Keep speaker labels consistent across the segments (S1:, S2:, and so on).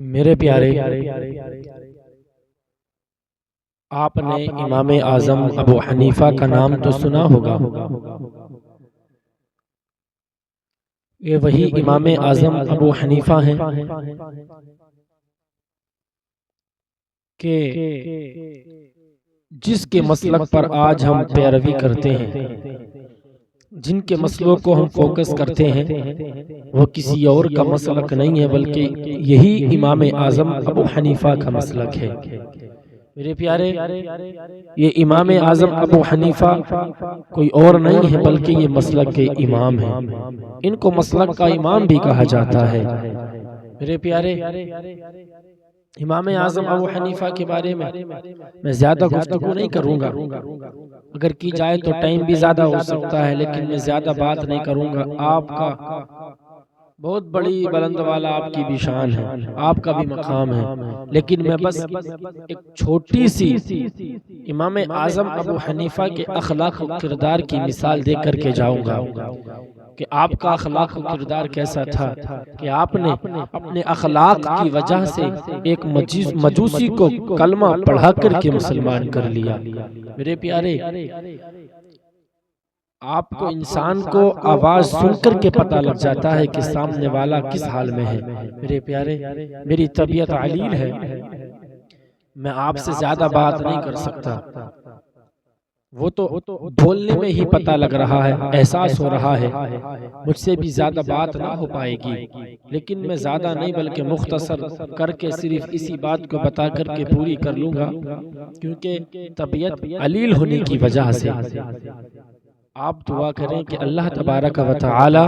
S1: میرے پیارے، آپ نے امام اعظم ابو حنیفہ کا نام تو سنا ہوگا۔ یہ وہی امام اعظم ابو حنیفہ ہیں کہ جس کے مسلک پر آج ہم پیروی کرتے ہیں، جن کے مسلوں کو ہم فوکس کرتے ہیں، وہ کسی اور کا مسلک نہیں ہے بلکہ یہی امام اعظم ابو حنیفہ کا مسلک ہے۔ میرے پیارے، یہ امام اعظم ابو حنیفہ کوئی اور نہیں ہے بلکہ یہ مسلک کے امام ہیں۔ ان کو مسلک کا امام بھی کہا جاتا ہے۔ میرے پیارے، امام اعظم ابو حنیفہ کے بارے میں زیادہ گفتگو نہیں کروں گا، اگر کی جائے تو ٹائم بھی زیادہ ہو سکتا ہے، لیکن میں زیادہ بات نہیں کروں گا۔ آپ کا بہت بڑی بلند والا آپ کی بھی شان ہے، آپ کا بھی مقام ہے، لیکن میں بس ایک چھوٹی سی امام اعظم ابو حنیفہ کے اخلاق و کردار کی مثال دے کر کے جاؤں گا کہ آپ کا اخلاق و کردار کیسا تھا کہ آپ نے اپنے اخلاق کی وجہ سے ایک مجوسی کو کلمہ پڑھا کر کے مسلمان کر لیا۔ میرے پیارے، آپ کو انسان کو آواز سن کر کے پتہ لگ جاتا ہے کہ سامنے والا کس حال میں ہے۔ میرے پیارے، میری طبیعت علیل ہے، میں آپ سے زیادہ بات نہیں کر سکتا، وہ تو بولنے میں ہی پتہ لگ رہا ہے، احساس ہو رہا ہے، مجھ سے بھی زیادہ بات نہ ہو پائے گی، لیکن میں زیادہ نہیں بلکہ مختصر کر کے صرف اسی بات کو بتا کر کے پوری کر لوں گا، کیونکہ طبیعت علیل ہونے کی وجہ سے آپ دعا کریں کہ اللہ تبارک و تعالی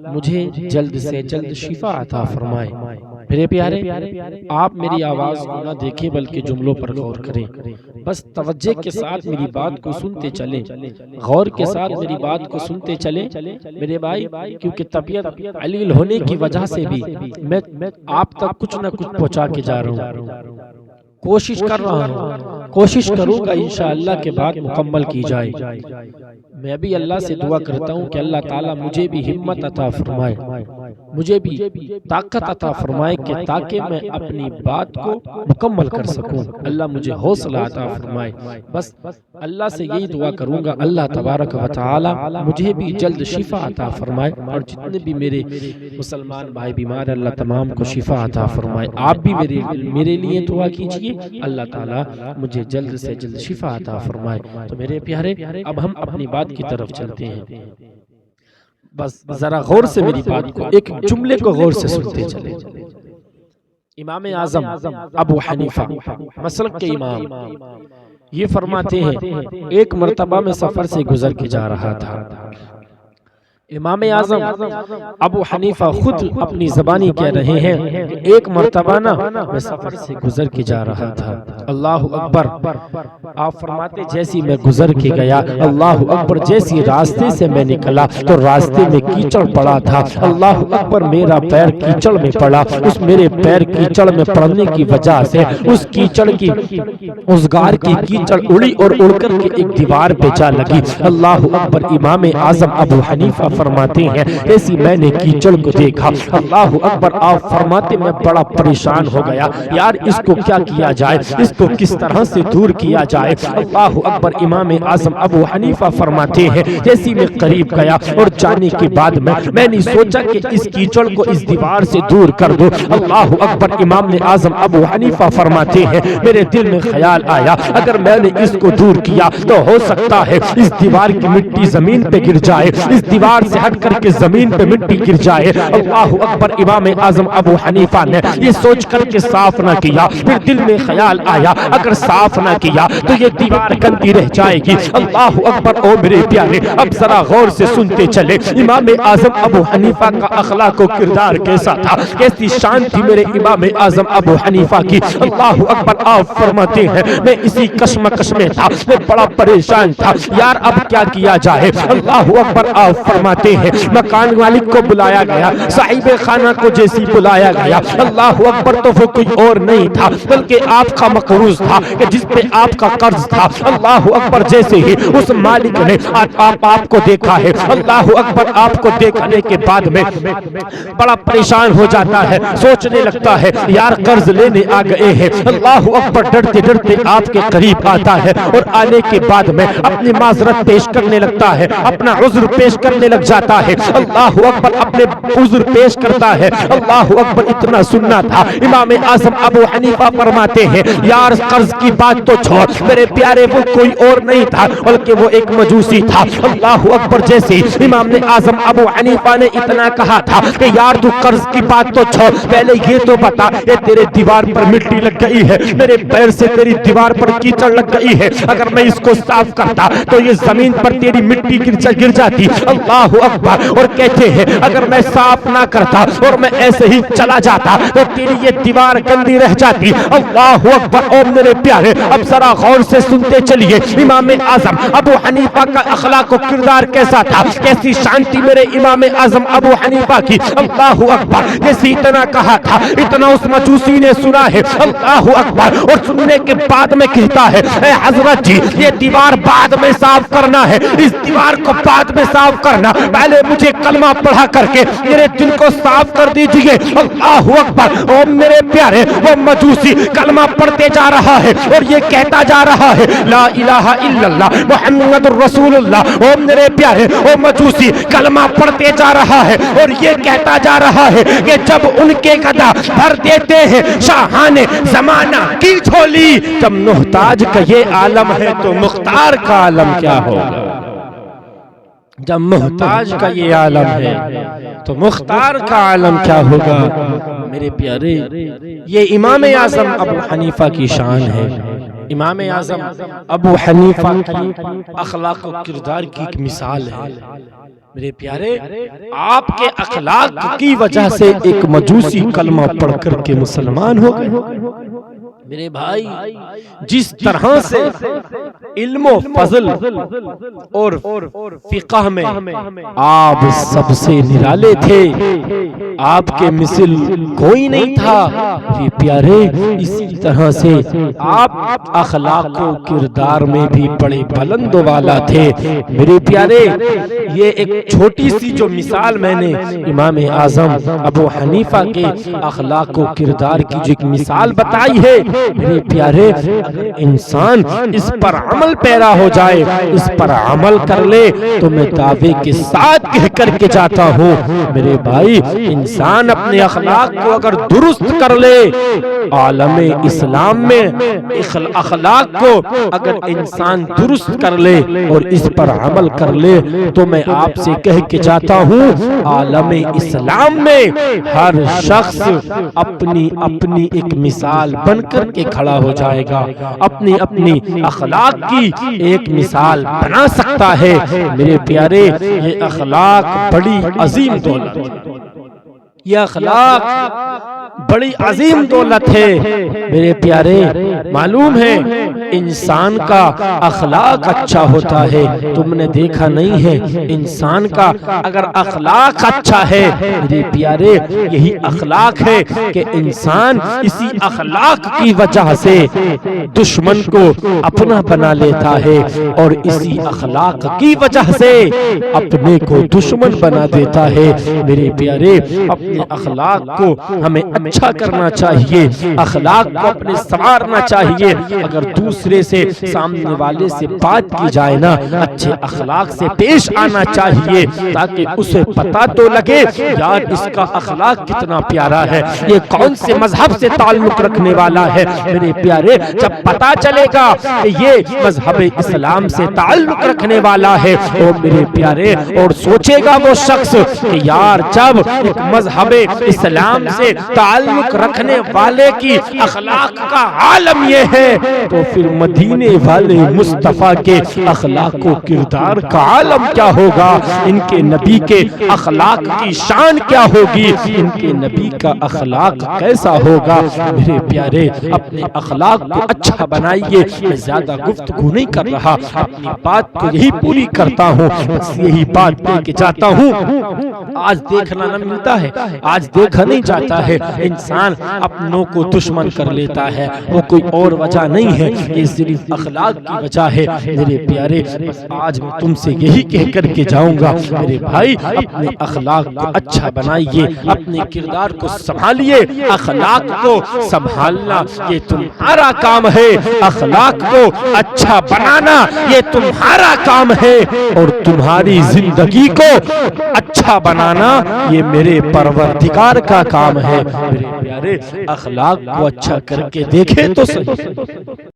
S1: مجھے جلد سے جلد شفا عطا فرمائے۔ میرے پیارے، آپ میری آواز کو نہ دیکھیں بلکہ جملوں پر غور کریں، بس توجہ کے ساتھ میری بات کو سنتے چلیں، غور کے ساتھ میری بات کو سنتے چلیں میرے بھائی، کیونکہ طبیعت علیل ہونے کی وجہ سے بھی میں آپ تک کچھ نہ کچھ پہنچا کے جا رہا ہوں، کوشش کر رہا ہوں، کوشش کروں گا انشاءاللہ کے بعد مکمل کی جائے۔ میں بھی اللہ سے دعا کرتا ہوں کہ اللہ تعالیٰ مجھے بھی ہمت عطا فرمائے، مجھے بھی طاقت عطا فرمائے کہ تاکہ میں اپنی بات کو مکمل کر سکوں۔ اللہ مجھے حوصلہ عطا فرمائے، بس اللہ سے یہی دعا کروں گا، اللہ تبارک و تعالی مجھے بھی جلد شفا عطا فرمائے، اور جتنے بھی میرے مسلمان بھائی بیمار ہیں اللہ تمام کو شفا عطا فرمائے۔ آپ بھی میرے لیے دعا کیجئے، اللہ تعالیٰ مجھے جلد سے جلد شفا عطا فرمائے۔ تو میرے پیارے، اب ہم اپنی بات کی طرف چلتے ہیں، بس ذرا غور سے میری بات کو، ایک جملے کو غور سے سنتے چلیں۔ امام اعظم ابو حنیفہ مسلک کے امام یہ فرماتے ہیں، ایک مرتبہ میں سفر سے گزر کے جا رہا تھا۔ امام اعظم ابو حنیفہ خود اپنی زبانی کہہ رہے ہیں کہ ایک مرتبہ میں سفر سے گزر کے جا رہا تھا۔ اللہ اکبر، آپ فرماتے جیسی میں گزر کے گیا، اللہ اکبر، جیسی راستے سے میں نکلا تو راستے میں کیچڑ پڑا تھا، اللہ اکبر، میرا پیر کیچڑ میں پڑا، اس میرے پیر کیچڑ میں پڑنے کی وجہ سے اس کیچڑ کی، اس غار کی کیچڑ اڑی اور اڑ کر کے ایک دیوار پہ جا لگی۔ اللہ اکبر، امام اعظم ابو حنیفہ فرماتے ہیں ایسی میں نے کیچڑ کو دیکھا، اللہ اکبر، آپ فرماتے میں بڑا پریشان ہو گیا، یار اس کو کیا کیا جائے، اس کو کس طرح سے دور کیا جائے۔ اللہ اکبر، امام اعظم ابو حنیفہ فرماتے ہیں جیسی میں قریب گیا اور جانے کے بعد میں نے سوچا کہ اس کیچڑ کو اس دیوار سے دور کر دو۔ اللہ اکبر، امام اعظم ابو حنیفہ فرماتے ہیں میرے دل میں خیال آیا اگر میں نے اس کو دور کیا تو ہو سکتا ہے اس دیوار کی مٹی زمین پہ گر جائے، اس دیوار سے ہٹ کر کے زمین پہ مٹی گر جائے۔ اللہ اکبر، امام اعظم ابو حنیفہ نے یہ سوچ کر کے صاف نہ کیا، پھر دل میں خیال آیا اگر صاف نہ کیا تو یہ دیوار گندی رہ جائے گی۔ اللہ اکبر، او میرے پیارے، اب ذرا غور سے سنتے چلے، امام اعظم ابو حنیفہ کا اخلاق و کردار کیسا تھا، کیسی شان تھی میرے امام اعظم ابو حنیفہ کی۔ اللہ اکبر، آپ فرماتے ہیں میں اسی کشمکش میں تھا، میں بڑا پریشان تھا، یار اب کیا کیا جائے۔ اللہ اکبر، آپ فرماتے فرماتے ہیں مکان مالک کو بلایا گیا, صاحب خانہ کو جیسی بلایا گیا, اللہ اکبر, تو وہ کوئی اور نہیں تھا بلکہ آپ کا مقروض تھا کہ جس پہ آپ کا قرض تھا. اللہ اکبر, جیسے ہی اس مالک نے آپ کو دیکھا ہے, اللہ اکبر, آپ کو دیکھنے کے بعد میں بڑا پریشان ہو جاتا ہے, سوچنے لگتا ہے یار قرض لینے آ گئے ہیں. اللہ اکبر, ڈرتے ڈرتے آپ کے قریب آتا ہے اور آنے کے بعد میں اپنی معذرت پیش کرنے لگتا ہے, اپنا عذر پیش کرنے لگ جاتا ہے. اللہ اکبر, اپنے عذر پیش کرتا ہے. اللہ اکبر, اتنا سننا تھا. امام اعظم ابو حنیفہ فرماتے ہیں یار قرض کی بات تو چھوڑ میرے پیارے, وہ کوئی اور نہیں تھا بلکہ وہ ایک مجوسی تھا. اللہ اکبر, جیسے امام اعظم ابو حنیفہ نے اتنا کہا تھا کہ یار تو قرض کی بات تو چھوڑ, پہلے یہ تو بتا یہ تیرے دیوار پر مٹی لگ گئی ہے, میرے پیر سے تیری دیوار پر کیچڑ لگ گئی ہے, اگر میں اس کو صاف کرتا تو یہ زمین پر تیری مٹی گر جاتی. اللہ اکبر, اور کہتے ہیں اگر میں صاف نہ کرتا اور میں ایسے ہی چلا جاتا تو تیری یہ دیوار گندی رہ جاتی. اللہ اکبر, اور میرے پیارے اب ذرا غور سے سنتے چلیے امام اعظم ابو حنیفہ کا اخلاق و کردار کیسا تھا, کیسی شانتی میرے امام اعظم ابو حنیفہ کی. اللہ اکبر, جیسے اتنا کہا تھا اتنا اس مجوسی نے سنا ہے. اللہ اکبر, اور سننے کے بعد میں کہتا ہے اے حضرت جی یہ دیوار بعد میں صاف کرنا ہے, اس دیوار کو بعد میں صاف کرنا, پہلے مجھے کلمہ پڑھا کر کے میرے دل کو صاف کر دیجئے. اللہ اکبر, اور میرے پیارے وہ مجوسی کلمہ پڑھتے جا رہا ہے اور یہ کہتا جا رہا ہے لا الہ الا اللہ محمد الرسول اللہ. اور میرے پیارے وہ مجوسی کلمہ پڑھتے جا رہا ہے اور یہ کہتا جا رہا ہے کہ جب ان کے گدا بھر دیتے ہیں شاہان زمانہ کی جھولی, جب محتاج کا یہ عالم ہے تو مختار کا عالم کیا ہوگا. جب محتاج کا یہ عالم ہے تو مختار کا عالم کیا ہوگا. میرے پیارے یہ امام اعظم ابو حنیفہ کی شان ہے. امام اعظم ابو حنیفہ کی اخلاق و کردار کی ایک مثال ہے. میرے پیارے آپ کے اخلاق کی وجہ سے ایک مجوسی کلمہ پڑھ کر کے مسلمان ہو گئے. میرے بھائی جس طرح سے علم و فضل اور فقہ میں آپ سب سے نرالے تھے, آپ کے مثل کوئی نہیں تھا. میرے پیارے اسی طرح سے آپ اخلاق و کردار میں بھی بڑے بلند والا تھے. میرے پیارے یہ ایک چھوٹی سی جو مثال میں نے امام اعظم ابو حنیفہ کے اخلاق و کردار کی جو ایک مثال بتائی ہے, میرے پیارے اگر انسان اس پر عمل پیرا ہو جائے, اس پر عمل کر لے, تو میں دعوے کے ساتھ کہہ کر کے جاتا ہوں میرے بھائی انسان اپنے اخلاق کو اگر درست کر لے, عالم اسلام میں اخلاق کو اگر انسان درست کر لے اور اس پر عمل کر لے, تو میں آپ سے کہہ کے جاتا ہوں عالم اسلام میں ہر شخص اپنی اپنی ایک مثال بن کر کے کھڑا ہو جائے گا, اپنی اپنی اخلاق کی ایک مثال بنا سکتا ہے. میرے پیارے یہ اخلاق بڑی عظیم دولت, یہ اخلاق بڑی عظیم دولت ہے. میرے پیارے معلوم ہے انسان کا اخلاق اچھا ہوتا ہے. تم نے دیکھا نہیں ہے انسان کا اگر اخلاق اچھا ہے, میرے پیارے یہی اخلاق ہے کہ انسان اسی اخلاق کی وجہ سے دشمن کو اپنا بنا لیتا ہے اور اسی اخلاق کی وجہ سے اپنے کو دشمن بنا دیتا ہے. میرے پیارے اپنے اخلاق کو ہمیں اچھا کرنا چاہیے, اخلاق کو اپنے سنوارنا چاہیے. اگر دوسرے سے سامنے والے سے بات کی جائے نا, اچھے اخلاق سے پیش آنا چاہیے تاکہ اسے پتا تو لگے یار اس کا اخلاق کتنا پیارا ہے, یہ کون سے مذہب سے تعلق رکھنے والا ہے. میرے پیارے جب پتا چلے گا کہ یہ مذہب اسلام سے تعلق رکھنے والا ہے, اور میرے پیارے اور سوچے گا وہ شخص کہ یار جب ایک مذہب اسلام سے تعلق تعلق رکھنے والے کی اخلاق کا عالم یہ ہے تو پھر مدینے والے مصطفیٰ کے اخلاق و کردار کا عالم کیا ہوگا، ان کے نبی کے اخلاق کی شان کیا ہوگی، ان کے نبی کا اخلاق کیسا ہوگا۔ میرے پیارے اپنے اخلاق کو اچھا بنائیے۔ میں زیادہ گفتگو نہیں کر رہا، اپنی بات کو یہی پوری کرتا ہوں، بس یہی بات دے کے جاتا ہوں۔ آج دیکھنا نہ ملتا ہے، آج دیکھا نہیں جاتا ہے، انسان اپنوں کو دشمن کر لیتا ہے، وہ کوئی اور وجہ نہیں ہے، یہ صرف اخلاق کی وجہ ہے۔ میرے پیارے بس آج میں تم سے یہی کہہ کر کے جاؤں گا، میرے بھائی اپنے اخلاق کو اچھا بنائیے، اپنے کردار کو سنبھالیے۔ اخلاق کو سنبھالنا یہ تمہارا کام ہے، اخلاق کو اچھا بنانا یہ تمہارا کام ہے، اور تمہاری زندگی کو اچھا بنانا یہ میرے پروردگار کا کام ہے۔ میرے پیارے اخلاق کو اچھا کر کے دیکھیں تو صحیح۔